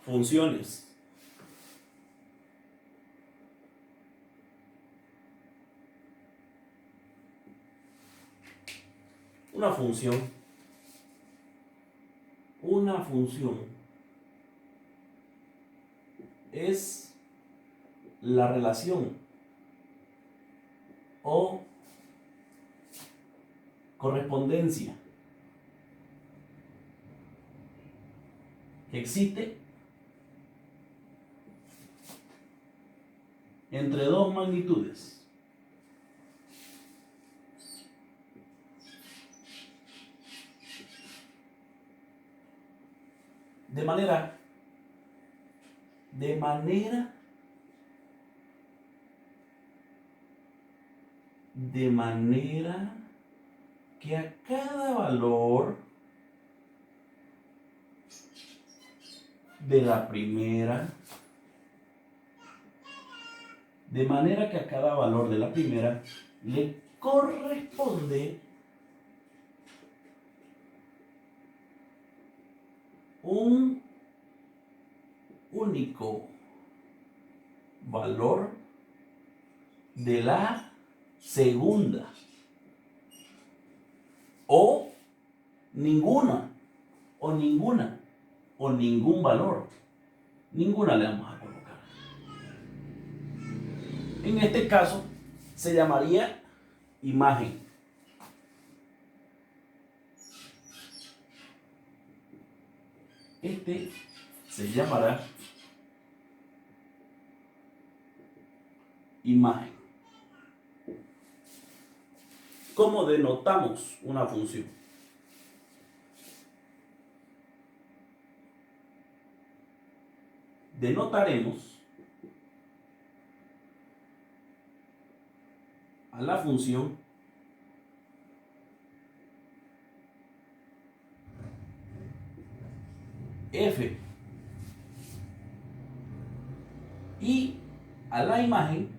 Funciones. Una función es la relación o correspondencia que existe entre dos magnitudes. De manera que a cada valor de la primera, le corresponde un único valor de la segunda o ningún valor. Ninguna le vamos a colocar. En este caso se llamaría imagen. Este se llamará imagen. ¿Cómo denotamos una función? Denotaremos a la función f y a la imagen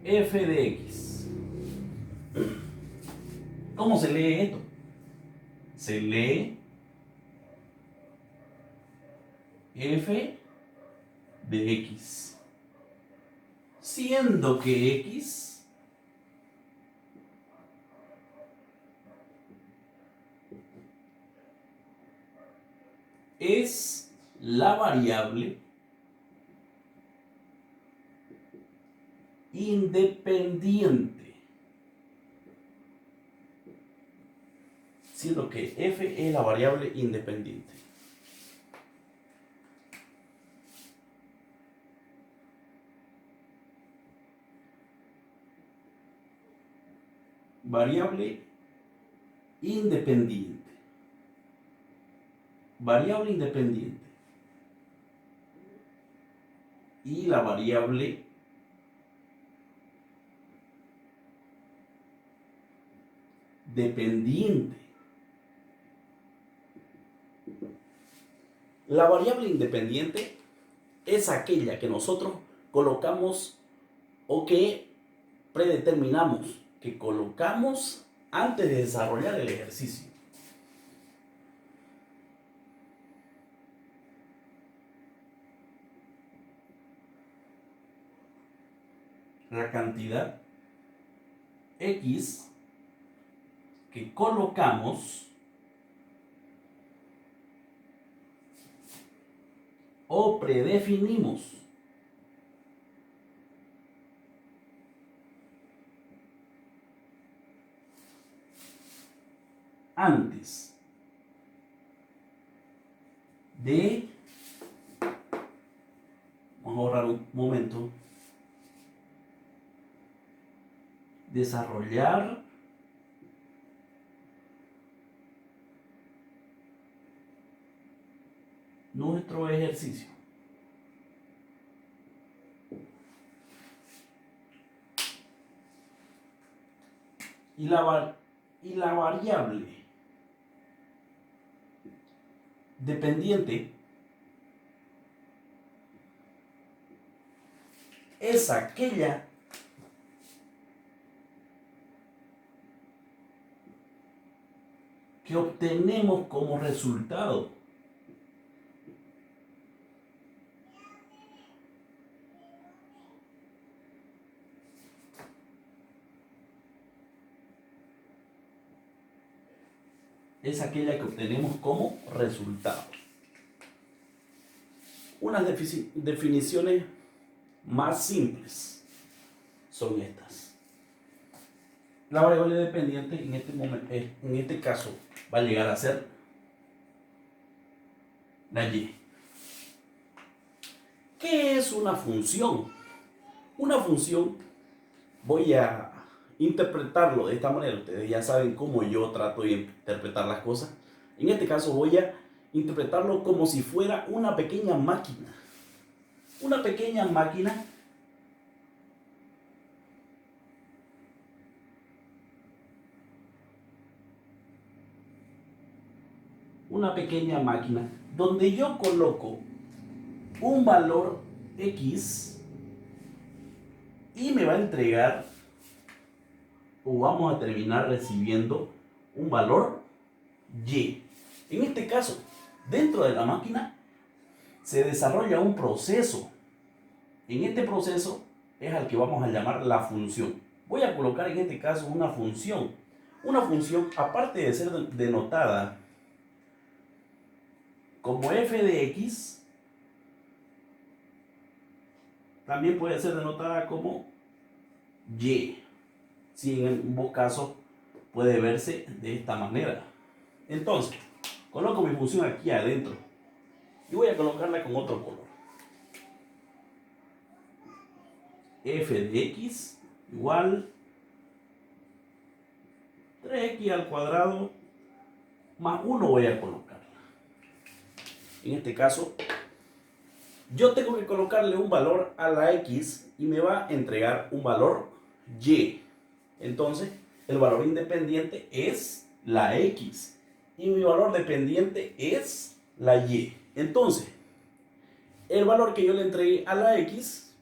f de x. ¿Cómo se lee esto? Se lee f de x, siendo que x es la variable independiente, siendo que f es la variable independiente. Variable independiente. Variable independiente. Y la variable dependiente. La variable independiente es aquella que nosotros colocamos o que predeterminamos, que colocamos antes de desarrollar el ejercicio. La cantidad x que colocamos o predefinimos antes de, vamos a ahorrar un momento, desarrollar nuestro ejercicio. Y la variable dependiente es aquella que obtenemos como resultado. Es aquella que obtenemos como resultado. Unas definiciones más simples son estas. La variable dependiente en este caso va a llegar a ser la y. ¿Qué es una función? Una función, voy a interpretarlo de esta manera. Ustedes ya saben cómo yo trato de interpretar las cosas. En este caso voy a interpretarlo como si fuera una pequeña máquina. Una pequeña máquina donde yo coloco un valor X y me va a entregar, o vamos a terminar recibiendo, un valor Y. En este caso, dentro de la máquina se desarrolla un proceso. En este proceso es al que vamos a llamar la función. Voy a colocar en este caso una función. Una función, aparte de ser denotada como f de x, también puede ser denotada como y. Si en ambos casos puede verse de esta manera. Entonces, coloco mi función aquí adentro y voy a colocarla con otro color. F de x igual 3x al cuadrado más 1 voy a colocar. En este caso, yo tengo que colocarle un valor a la x y me va a entregar un valor y. Entonces, el valor independiente es la x y mi valor dependiente es la y. Entonces, el valor que yo le entregué a la x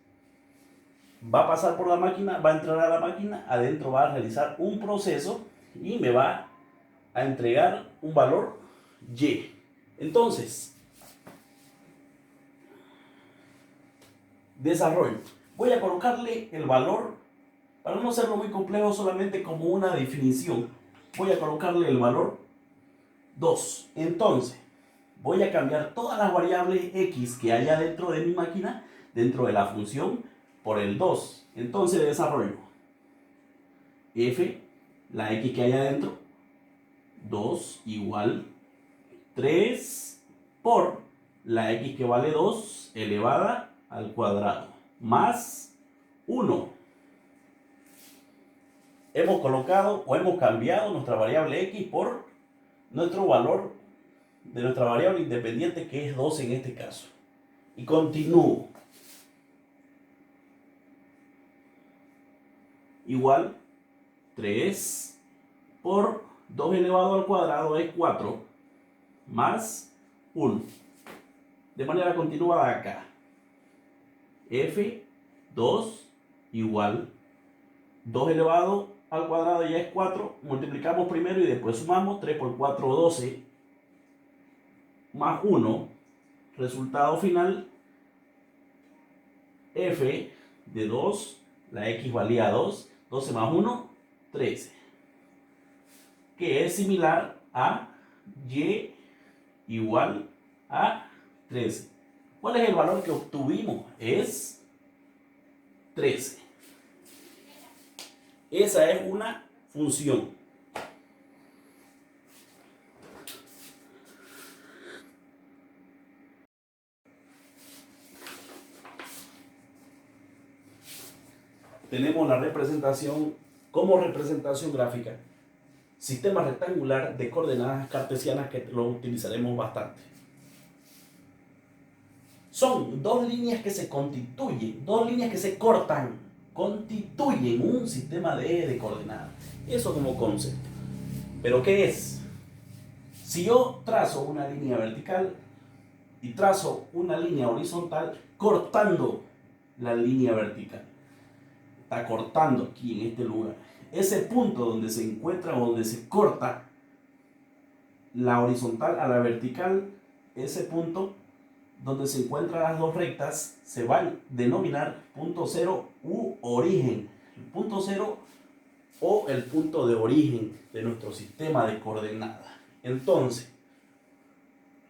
va a pasar por la máquina, va a entrar a la máquina, adentro va a realizar un proceso y me va a entregar un valor y. Entonces, desarrollo. Voy a colocarle el valor, para no hacerlo muy complejo, solamente como una definición. Voy a colocarle el valor 2. Entonces, voy a cambiar todas las variables x que haya dentro de mi máquina, dentro de la función, por el 2. Entonces desarrollo f, la x que haya dentro, 2 igual 3 por la x que vale 2 elevada al cuadrado, más 1. Hemos colocado o hemos cambiado nuestra variable x por nuestro valor de nuestra variable independiente, que es 2 en este caso. Y continúo. Igual 3 por 2 elevado al cuadrado es 4 más 1. De manera continuada acá. F2 igual 2 elevado al cuadrado ya es 4. Multiplicamos primero y después sumamos. 3 por 4, 12. Más 1. Resultado final. F de 2. La x valía 2. 12 más 1, 13. Que es similar a y igual a 13. ¿Cuál es el valor que obtuvimos? Es 13. Esa es una función. Tenemos la representación como representación gráfica. Sistema rectangular de coordenadas cartesianas, que lo utilizaremos bastante. Son dos líneas que se constituyen, dos líneas que se cortan, constituyen un sistema de coordenadas. Eso como concepto. ¿Pero qué es? Si yo trazo una línea vertical y trazo una línea horizontal cortando la línea vertical, está cortando aquí en este lugar, ese punto donde se encuentra o donde se corta la horizontal a la vertical, ese punto donde se encuentran las dos rectas se va a denominar punto cero u origen. El punto cero o el punto de origen de nuestro sistema de coordenadas. Entonces,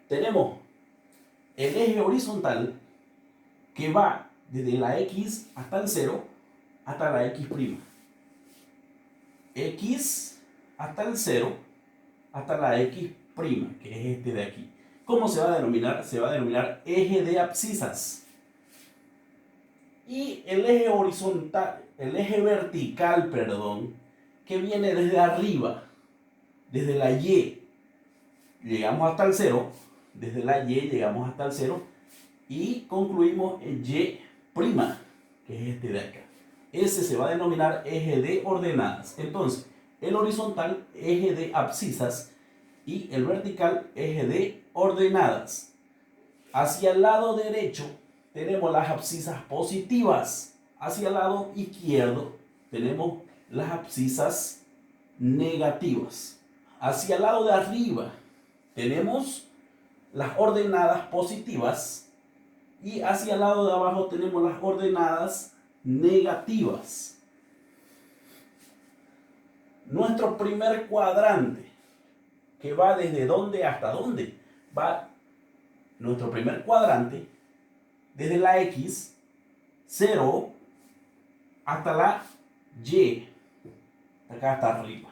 tenemos el eje horizontal que va desde la X hasta el 0 hasta la X'. X hasta el 0 hasta la X', que es este de aquí. ¿Cómo se va a denominar? Se va a denominar eje de abscisas. Y el eje horizontal, el eje vertical, perdón, que viene desde arriba, desde la Y, llegamos hasta el 0, desde la Y llegamos hasta el 0 y concluimos en Y', que es este de acá. Ese se va a denominar eje de ordenadas. Entonces, el horizontal, eje de abscisas, y el vertical, eje de ordenadas. Hacia el lado derecho tenemos las abscisas positivas. Hacia el lado izquierdo tenemos las abscisas negativas. Hacia el lado de arriba tenemos las ordenadas positivas y hacia el lado de abajo tenemos las ordenadas negativas. Nuestro primer cuadrante, que va desde dónde hasta dónde, va nuestro primer cuadrante desde la X, 0, hasta la Y, acá hasta arriba.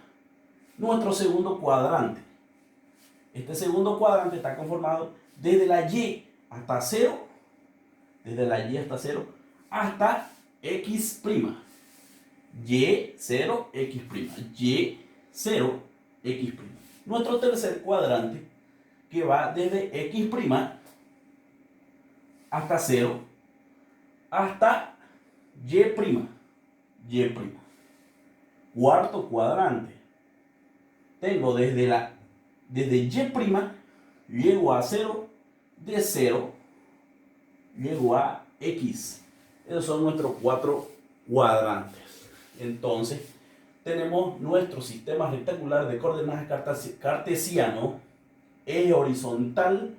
Nuestro segundo cuadrante, este segundo cuadrante está conformado desde la Y hasta 0, desde la Y hasta 0, hasta X'. Y0, X', Y0, X'. Nuestro tercer cuadrante, que va desde X' hasta 0, hasta Y'. Cuarto cuadrante, tengo desde Y', llego a 0, de 0, llego a X. Esos son nuestros 4 cuadrantes. Entonces, tenemos nuestro sistema rectangular de coordenadas cartesiano. Eje horizontal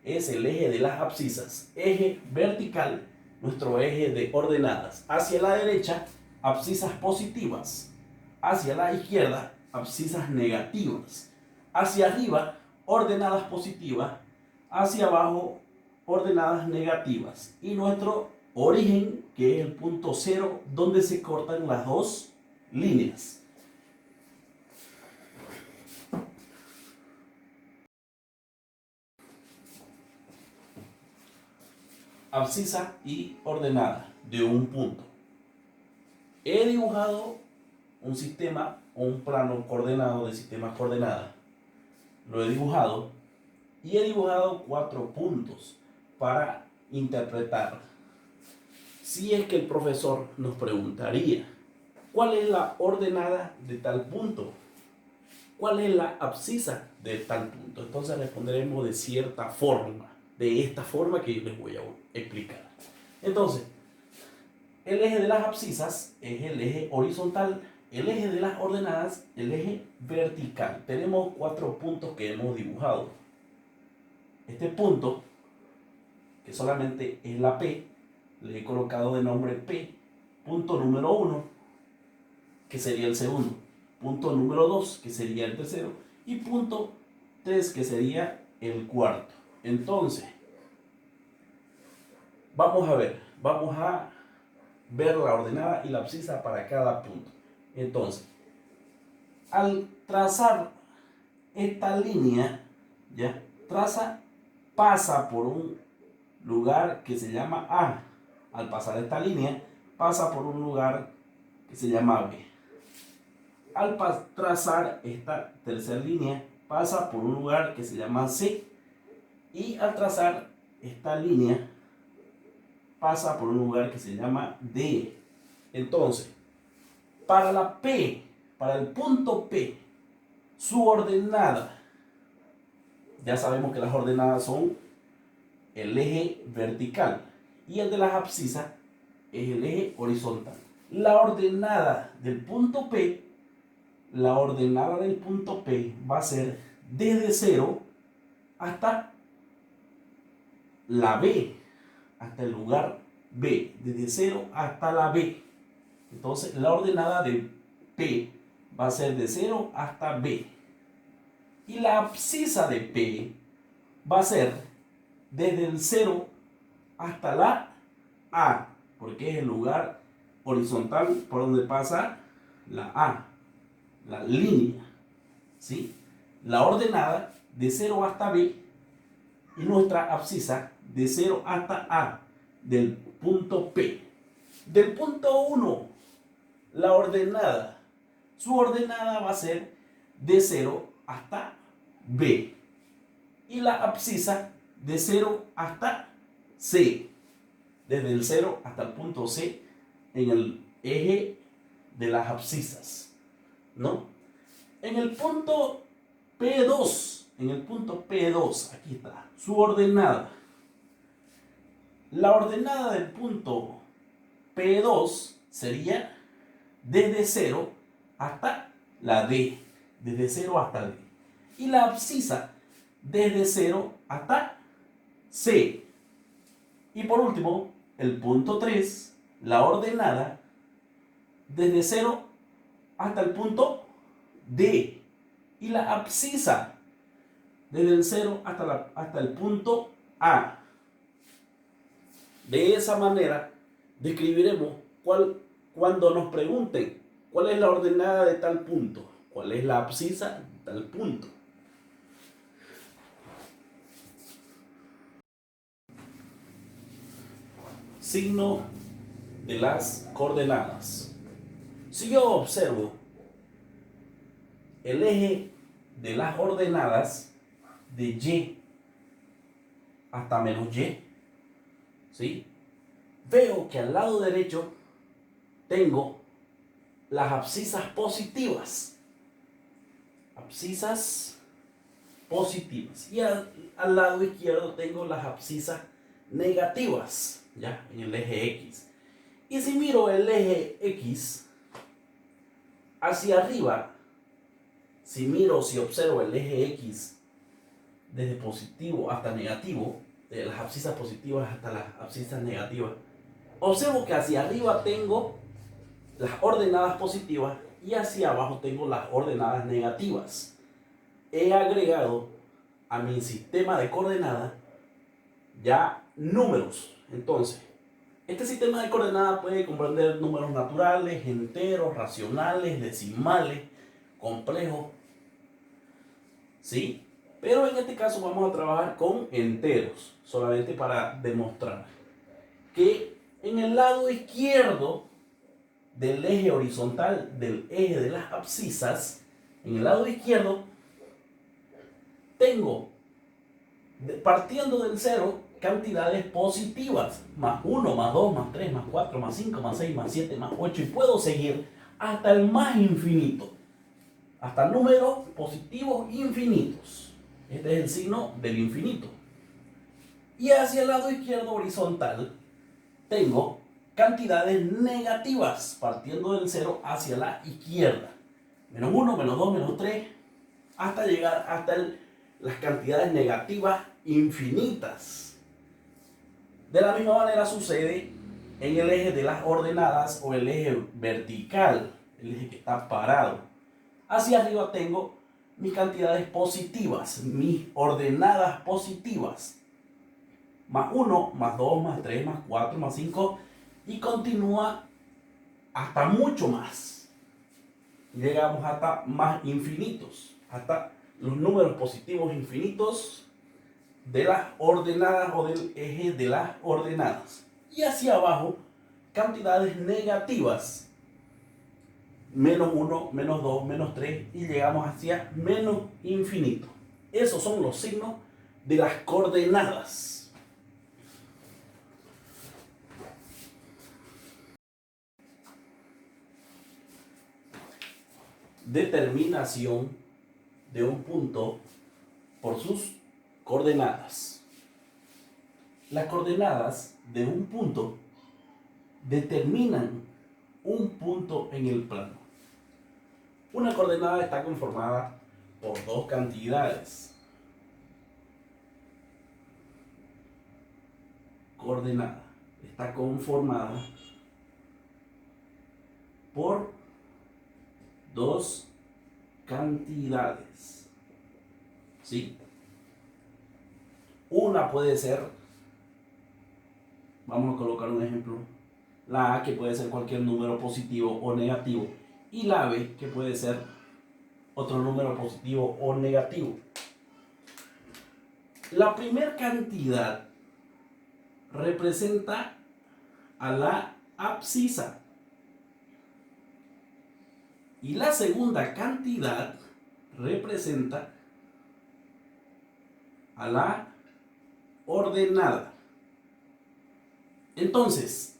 es el eje de las abscisas. Eje vertical, nuestro eje de ordenadas. Hacia la derecha, abscisas positivas. Hacia la izquierda, abscisas negativas. Hacia arriba, ordenadas positivas. Hacia abajo, ordenadas negativas. Y nuestro origen, que es el punto cero, donde se cortan las dos líneas. Abscisa y ordenada de un punto. He dibujado un sistema o un plano coordenado de sistemas coordenadas. Lo he dibujado y he dibujado 4 puntos para interpretar. Si es que el profesor nos preguntaría, ¿cuál es la ordenada de tal punto? ¿Cuál es la abscisa de tal punto? Entonces responderemos de cierta forma, de esta forma que yo les voy a explicar. Entonces, el eje de las abscisas es el eje horizontal, el eje de las ordenadas, el eje vertical. Tenemos 4 puntos que hemos dibujado. Este punto, que solamente es la P, le he colocado de nombre P. Punto número 1, que sería el segundo. Punto número 2, que sería el tercero. Y punto 3, que sería el cuarto. Entonces, vamos a ver la ordenada y la abscisa para cada punto. Entonces, al trazar esta línea, ya pasa por un lugar que se llama A. Al pasar esta línea, pasa por un lugar que se llama B. Al trazar esta tercera línea, pasa por un lugar que se llama C. Y al trazar esta línea, pasa por un lugar que se llama D. Entonces, para la P, para el punto P, su ordenada, ya sabemos que las ordenadas son el eje vertical y el de las abscisas es el eje horizontal. La ordenada del punto P va a ser desde 0 hasta la B, hasta el lugar B, desde 0 hasta la B. Entonces la ordenada de P va a ser de 0 hasta B. Y la abscisa de P va a ser desde el 0 hasta la A, porque es el lugar horizontal por donde pasa la A, la línea, ¿sí? La ordenada de 0 hasta B y nuestra abscisa de 0 hasta A del punto P. Del punto 1, la ordenada, su ordenada va a ser de 0 hasta B y la abscisa de 0 hasta C, desde el 0 hasta el punto C en el eje de las abscisas, ¿no? En el punto P2, aquí está, su ordenada. La ordenada del punto P2 sería desde 0 hasta la D, desde 0 hasta D. Y la abscisa desde 0 hasta C. Y por último, el punto 3, la ordenada desde 0 hasta el punto D. Y la abscisa desde el 0 hasta el punto A. De esa manera describiremos cuando nos pregunten cuál es la ordenada de tal punto, cuál es la abscisa de tal punto. Signo de las coordenadas. Si yo observo el eje de las ordenadas de Y hasta menos Y, ¿sí? Veo que al lado derecho tengo las abscisas positivas. Abscisas positivas. Y al lado izquierdo tengo las abscisas negativas, ya, en el eje X. Y si miro el eje X hacia arriba, si observo el eje X desde positivo hasta negativo, de las abscisas positivas hasta las abscisas negativas, observo que hacia arriba tengo las ordenadas positivas y hacia abajo tengo las ordenadas negativas. He agregado a mi sistema de coordenadas ya números. Entonces, este sistema de coordenadas puede comprender números naturales, enteros, racionales, decimales, complejos, ¿sí? Pero en este caso vamos a trabajar con enteros, solamente para demostrar que en el lado izquierdo del eje horizontal, del eje de las abscisas, en el lado izquierdo tengo, partiendo del 0, cantidades positivas, más 1, más 2, más 3, más 4, más 5, más 6, más 7, más 8, y puedo seguir hasta el más infinito, hasta números positivos infinitos. Este es el signo del infinito. Y hacia el lado izquierdo horizontal tengo cantidades negativas, partiendo del 0 hacia la izquierda. Menos 1, menos 2, menos 3, hasta llegar hasta las cantidades negativas infinitas. De la misma manera sucede en el eje de las ordenadas o el eje vertical, el eje que está parado. Hacia arriba tengo mis cantidades positivas, mis ordenadas positivas. Más 1, más 2, más 3, más 4, más 5, y continúa hasta mucho más. Llegamos hasta más infinitos, hasta los números positivos infinitos de las ordenadas o del eje de las ordenadas. Y hacia abajo, cantidades negativas. Menos 1, menos 2, menos 3, y llegamos hacia menos infinito. Esos son los signos de las coordenadas. Determinación de un punto por sus coordenadas. Las coordenadas de un punto determinan un punto en el plano. Una coordenada está conformada por dos cantidades. Coordenada está conformada por dos cantidades. ¿Sí? Una puede ser, vamos a colocar un ejemplo, la A, que puede ser cualquier número positivo o negativo, y la B, que puede ser otro número positivo o negativo. La primera cantidad representa a la abscisa y la segunda cantidad representa a la ordenada. Entonces,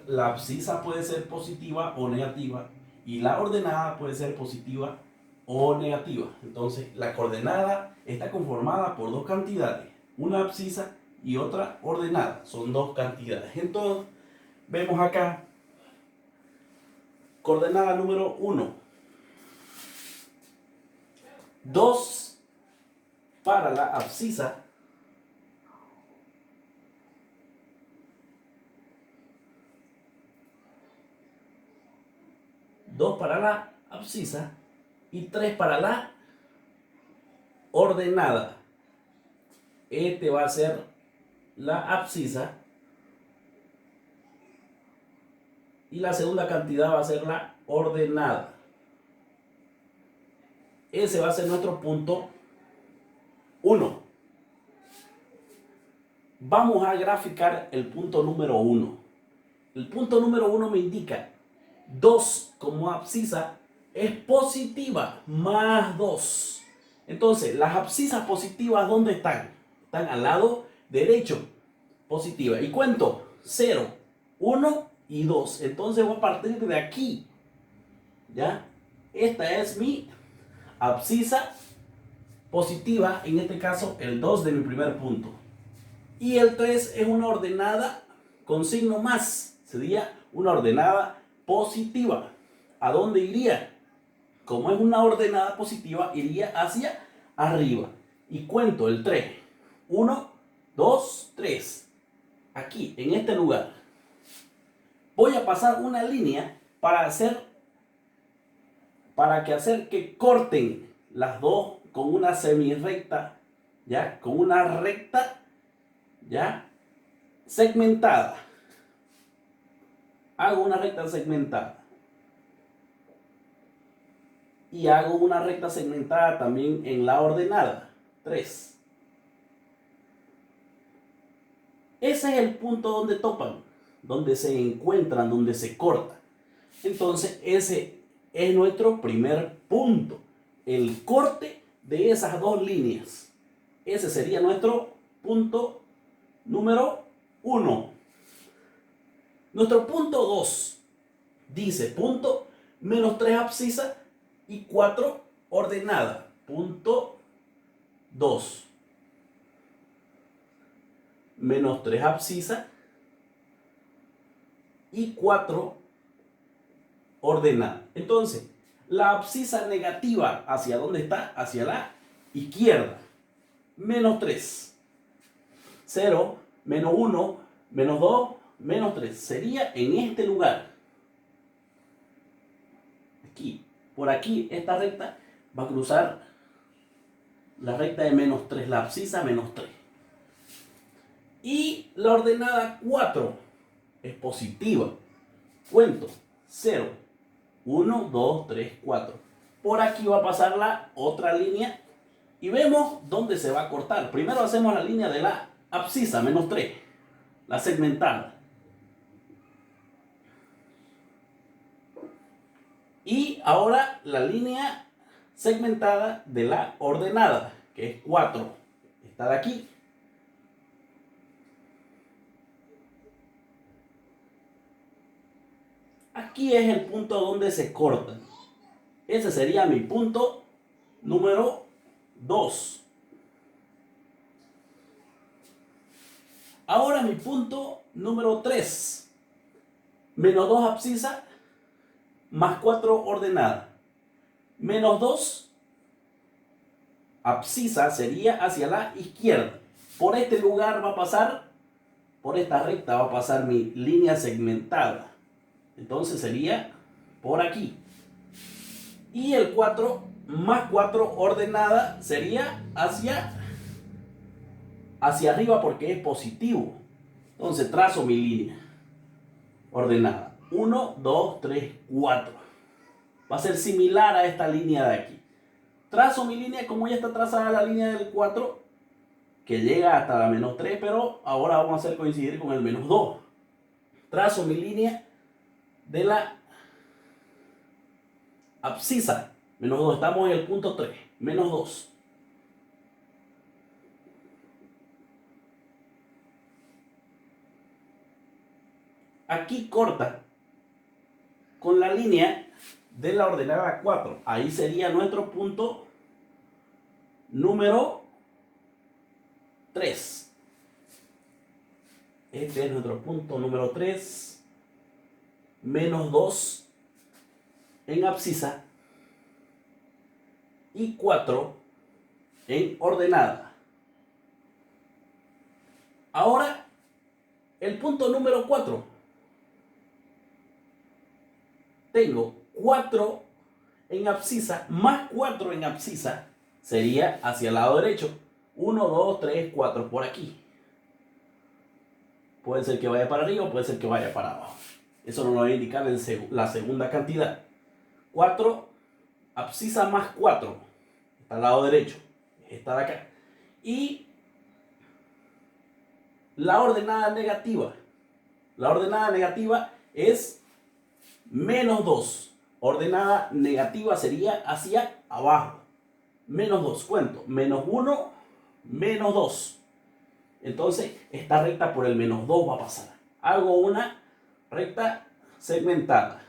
la abscisa puede ser positiva o negativa y la ordenada puede ser positiva o negativa. Entonces, la coordenada está conformada por dos cantidades, una abscisa y otra ordenada. Son dos cantidades. Entonces, vemos acá, coordenada número 1, 2 para la abscisa, y 3 para la ordenada. Este va a ser la abscisa y la segunda cantidad va a ser la ordenada. Ese va a ser nuestro punto 1. Vamos a graficar el punto número 1. El punto número 1 me indica 2 como abscisa es positiva, más 2. Entonces, las abscisas positivas, ¿dónde están? Están al lado derecho, positiva. Y cuento 0, 1 y 2. Entonces voy a partir de aquí. ¿Ya? Esta es mi abscisa positiva, en este caso el 2 de mi primer punto. Y el 3 es una ordenada con signo más. Sería una ordenada positiva. ¿A dónde iría? Como es una ordenada positiva, iría hacia arriba. Y cuento el 3. 1, 2, 3. Aquí, en este lugar. Voy a pasar una línea para que corten las dos con una semirrecta, ¿ya? Con una recta, ¿ya? Segmentada. Hago una recta segmentada. Y hago una recta segmentada también en la ordenada. 3. Ese es el punto donde topan, donde se encuentran, donde se corta. Entonces, ese es nuestro primer punto. El corte de esas dos líneas. Ese sería nuestro punto número 1. Nuestro punto 2 dice punto menos 3 abscisa y 4 ordenada. Punto 2. Menos 3 abscisa y 4 ordenada. Entonces, la abscisa negativa, ¿hacia dónde está? Hacia la izquierda. Menos 3. 0, menos 1, menos 2, menos 3. Sería en este lugar. Aquí. Por aquí, esta recta va a cruzar la recta de menos 3, la abscisa menos 3. Y la ordenada 4 es positiva. Cuento 0, 1, 2, 3, 4. Por aquí va a pasar la otra línea y vemos dónde se va a cortar. Primero hacemos la línea de la abscisa, menos 3, la segmentada. Y ahora la línea segmentada de la ordenada, que es 4. Está de aquí. Aquí es el punto donde se cortan. Ese sería mi punto número 2. Ahora mi punto número 3. Menos 2 abscisa más 4 ordenada. Menos 2, abscisa, sería hacia la izquierda. Por este lugar va a pasar, por esta recta va a pasar mi línea segmentada. Entonces sería por aquí. Y el 4 más 4 ordenada sería hacia arriba porque es positivo. Entonces trazo mi línea ordenada. 1, 2, 3, 4. Va a ser similar a esta línea de aquí. Trazo mi línea como ya está trazada la línea del 4, que llega hasta la menos 3, pero ahora vamos a hacer coincidir con el menos 2. Trazo mi línea de la abscisa. Menos 2, estamos en el punto 3. Menos 2. Aquí corta con la línea de la ordenada 4. Ahí sería nuestro punto número 3. Este es nuestro punto número 3. Menos 2 en abscisa y 4 en ordenada. Ahora, el punto número 4. Tengo 4 en abscisa más 4 en abscisa. Sería hacia el lado derecho. 1, 2, 3, 4 por aquí. Puede ser que vaya para arriba o puede ser que vaya para abajo. Eso nos lo va a indicar la segunda cantidad. 4, abscisa más 4. Está al lado derecho. Esta de acá. Y la ordenada negativa. La ordenada negativa es menos 2. Ordenada negativa sería hacia abajo. Menos 2, cuento. Menos 1, menos 2. Entonces, esta recta por el menos 2 va a pasar. Hago una recta segmentada.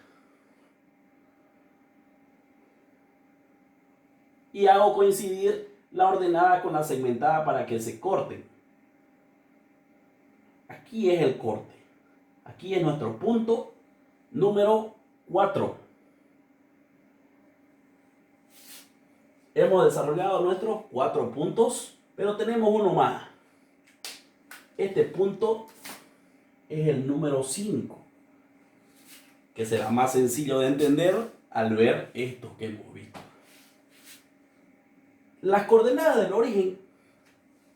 Y hago coincidir la ordenada con la segmentada para que se corten. Aquí es el corte. Aquí es nuestro punto número 4. Hemos desarrollado nuestros 4 puntos, pero tenemos uno más. Este punto es el número 5, que será más sencillo de entender al ver esto que hemos visto. Las coordenadas del origen,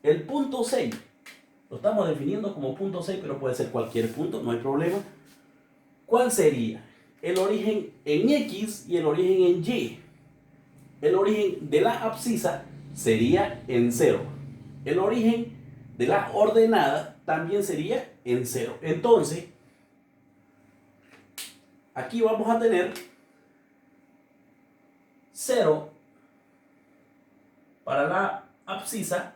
el punto 6, lo estamos definiendo como punto 6, pero puede ser cualquier punto, no hay problema. ¿Cuál sería? El origen en X y el origen en Y. El origen de la abscisa sería en 0. El origen de la ordenada también sería en 0. Entonces, aquí vamos a tener 0 para la abscisa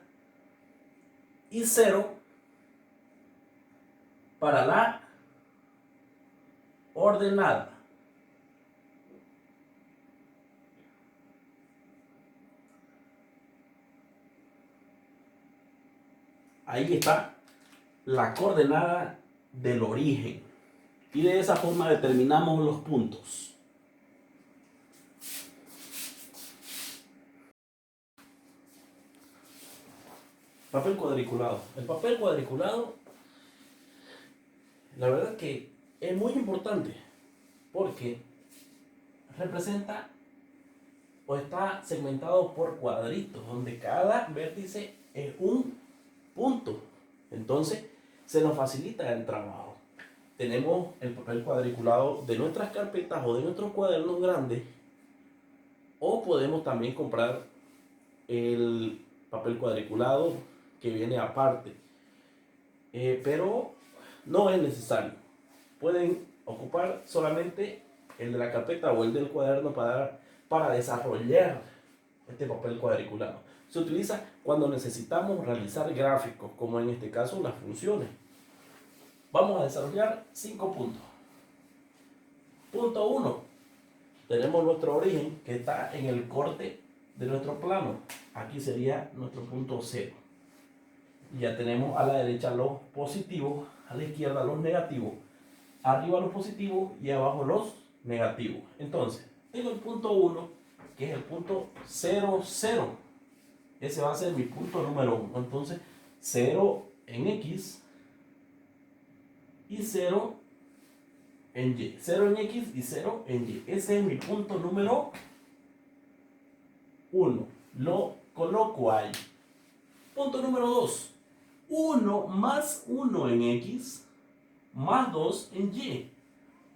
y 0 para la ordenada. Ahí está la coordenada del origen. Y de esa forma determinamos los puntos. Papel cuadriculado. El papel cuadriculado, la verdad que es muy importante porque representa o está segmentado por cuadritos, donde cada vértice es un punto. Entonces, se nos facilita el trabajo. Tenemos el papel cuadriculado de nuestras carpetas o de nuestros cuadernos grandes, o podemos también comprar el papel cuadriculado que viene aparte, pero no es necesario. Pueden ocupar solamente el de la carpeta o el del cuaderno para desarrollar este papel cuadriculado. Se utiliza cuando necesitamos realizar gráficos, como en este caso las funciones. Vamos a desarrollar 5 puntos. Punto 1. Tenemos nuestro origen que está en el corte de nuestro plano. Aquí sería nuestro punto 0. Ya tenemos a la derecha los positivos, a la izquierda los negativos, arriba los positivos y abajo los negativos. Entonces, tengo el punto 1 que es el punto 0, 0. Ese va a ser mi punto número 1. Entonces, 0 en X y 0 en Y. 0 en X y 0 en Y. Ese es mi punto número 1. Lo coloco ahí. Punto número 2. 1 más 1 en X más 2 en Y.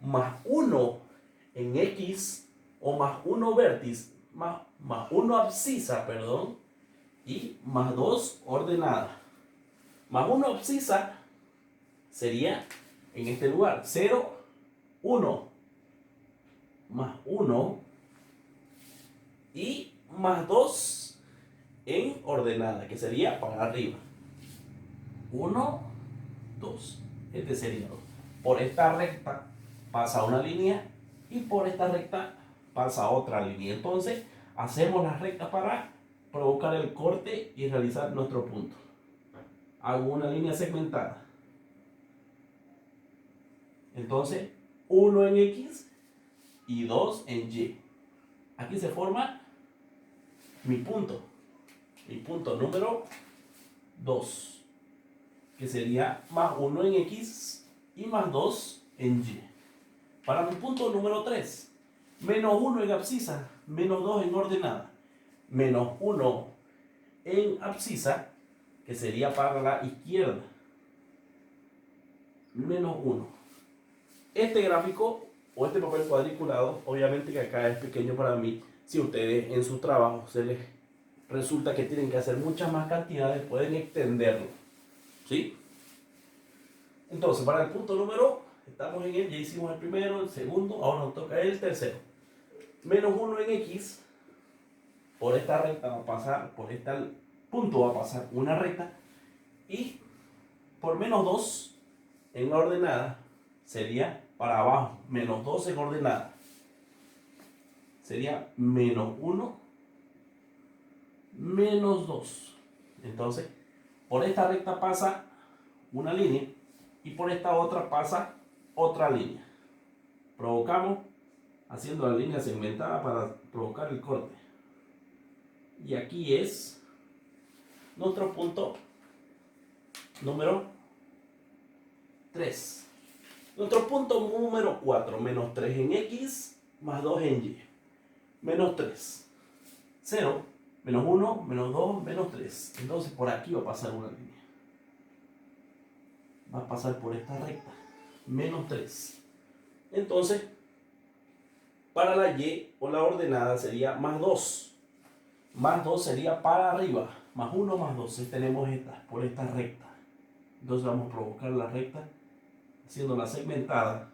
Más 1 en X o más 1 vértice, más 1 abscisa, perdón, y más 2 ordenada. Más 1 abscisa sería en este lugar 0, 1, más 1 y más 2 en ordenada, que sería para arriba. 1, 2. Este sería 2. Por esta recta pasa una línea y por esta recta pasa otra línea. Entonces hacemos la recta para provocar el corte y realizar nuestro punto. Hago una línea segmentada. Entonces 1 en X y 2 en Y. Aquí se forma mi punto número 2, que sería más 1 en X y más 2 en Y. Para mi punto número 3, menos 1 en abscisa, menos 2 en ordenada, menos 1 en abscisa, que sería para la izquierda, menos 1. Este gráfico o este papel cuadriculado, obviamente que acá es pequeño para mí. Si ustedes en su trabajo se les resulta que tienen que hacer muchas más cantidades, pueden extenderlo, ¿sí? Entonces, para el punto número, estamos en él, ya hicimos el primero, el segundo, ahora nos toca el tercero. Menos 1 en X, por esta recta va a pasar, por este punto va a pasar una recta, y por menos 2 en la ordenada sería para abajo, menos 2 en ordenada. Sería menos 1, menos 2. Entonces, por esta recta pasa una línea y por esta otra pasa otra línea. Provocamos haciendo la línea segmentada para provocar el corte. Y aquí es nuestro punto número 3. Nuestro punto número 4, menos 3 en X más 2 en Y. Menos 3. 0, menos 1, menos 2, menos 3. Entonces por aquí va a pasar una línea. Va a pasar por esta recta. Menos 3. Entonces, para la Y o la ordenada sería más 2. Más 2 sería para arriba. Más 1 más 2. Entonces tenemos esta, por esta recta. Entonces vamos a provocar la recta haciendo la segmentada.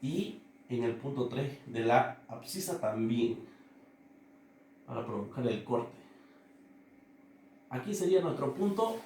Y en el punto 3 de la abscisa también. Para provocar el corte. Aquí sería nuestro punto